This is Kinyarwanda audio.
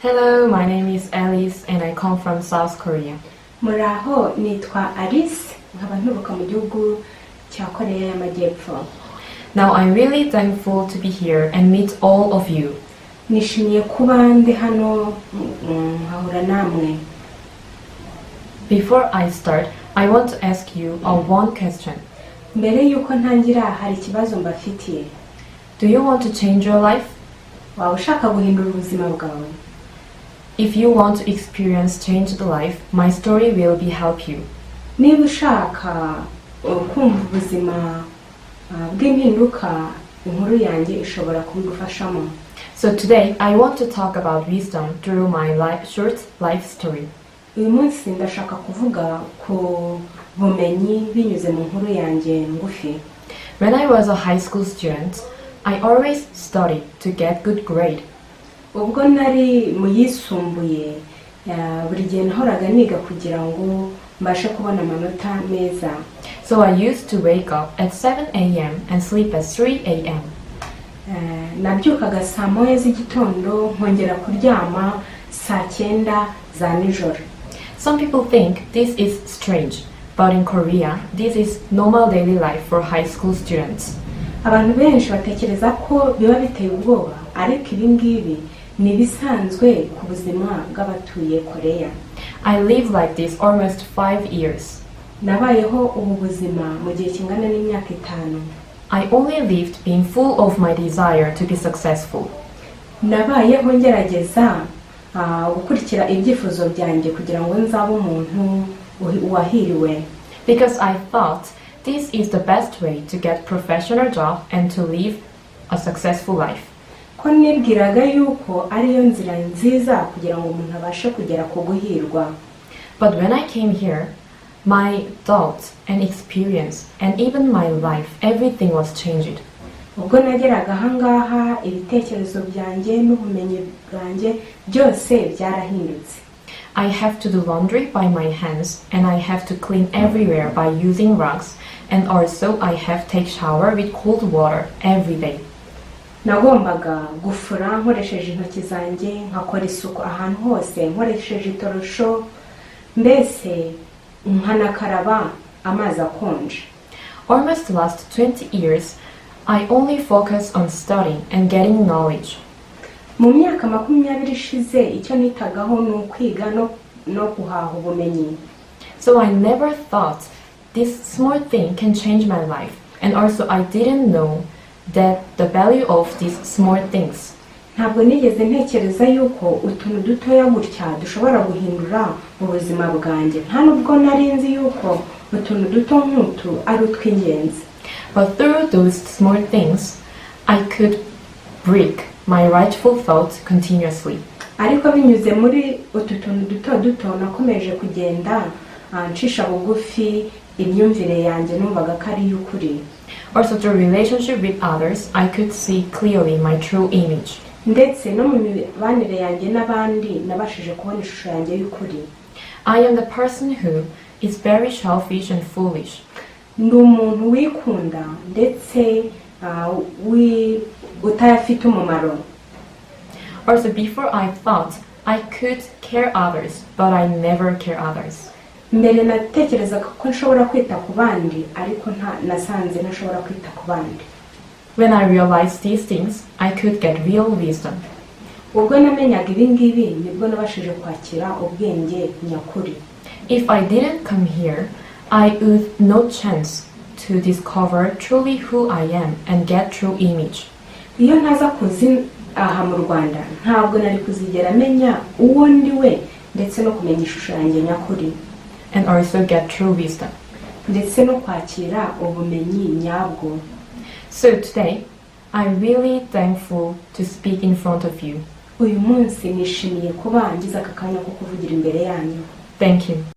Hello, my name is Alice and I come from South Korea. Muraho nitwa Alice nkaba nturuka mu gihugu cya Korea y'Amajyepfo. Now I'm really thankful to be here and meet all of you. Nishimiye kuba ndi hano nkahura namwe. Before I start, I want to ask you one question. Mbere yuko ntangira hari ikibazo mbafitiye. Do you want to change your life? Waba ushaka guhindura ubuzima bwawe? If you want to experience changed life, my story will be help you. Niba ushaka kumva ubuzima bw'impinduka, inkuru yanjye ishobora kubigufashamo. So today I want to talk about wisdom through my short life story. Uyu munsi ndashaka kuvuga ku bumenyi binyuze mu nkuru yanjye ngufi. When I was a high school student, I always studied to get good grade. Ubwo nari mu yisumbuye buri gihe nahoraga niga kugira ngo mbashe kubona amanota meza. So I used to wake up at 7 a.m. and sleep at 3 a.m. Nabyukaga saa moya z'igitondo nkongera kuryama saa 9 za nijoro. Some people think this is strange, but in Korea, this is normal daily life for high school students. Abantu benshi batekereza ko biba biteye ubwoba, ariko ibi ngibi ni bisanzwe ku buzima bw'abatuye Korea. I lived like this almost 5 years. Nabayeho ubu buzima mu gihe kingana n'imyaka 5. I only lived being full of my desire to be successful. Nabayeho ngerageza gukurikira ibyifuzo byanjye kugira ngo nzabe umuntu wahiriwe. Because I thought this is the best way to get professional job and to live a successful life. Ko nibwiraga yuko ariyo nzira nziza kugira ngo umuntu abashe kugera ku guhirwa. But when I came here, my thoughts and experience and even my life, everything was changed. Ubwo nageraga ahangaha ibitekerezo byanjye n'ubumenyi bwanjye byose byarahindutse. I have to do laundry by my hands and I have to clean everywhere by using rugs, and also I have to take shower with cold water every day. Nagombaga gufura nkoresheje intoki zanjye, nkakora isuku ahantu hose nkoresheje itorosho, mbese nkanakaraba amazi akonje. Almost the last 20 years, I only focus on studying and getting knowledge. Mu myaka 20 ishize icyo nitagaho ni ukwiga no guhaha ubumenyi. So I never thought this small thing can change my life, and also I didn't know that the value of these small things. Ntabwo nigeze ntekereza yuko utuntu dutoya gutya dushobora guhindura ubuzima bwanjye. Nta nubwo nari nzi yuko utuntu duto nk'utu ari utw'ingenzi. But through those small things, I could break my rightful thoughts continuously. Ariko binyuze muri utu tuntu duto nakomeje kugenda ncisha bugufi imyumvire yanjye numvaga ko ari y'ukuri. Also through relationship with others, I could see clearly my true image. Ndetse no mu mibanire yanjye n'abandi nabashije kubona ishusho yanjye y'ukuri. I am the person who is very selfish and foolish. Ndi umuntu wikunda ndetse utayafite umumaro. Also before I thought I could care others, but I never care others. Mbere natekerezaga ko nshobora kwita ku bandi, ariko nasanze ntashobora kwita ku bandi. When I realized these things, I could get real wisdom. Ubwo namenyaga ibi ngibi nibwo nabashije kwakira ubwenge nyakuri. If I didn't come here, I would no chance to discover truly who I am and get true image. Iyo ntaza kuzi aha mu Rwanda, ntabwo nari kuzigera menya uwo ndi we ndetse no kumenya ishusho yanjye nyakuri. And also get true wisdom. Ndetse no kwakira ubumenyi nyabwo. So today, I'm really thankful to speak in front of you. Uyu munsi nishimiye kuba ngize aka kanya ko kuvugira imbere yanyu. Thank you.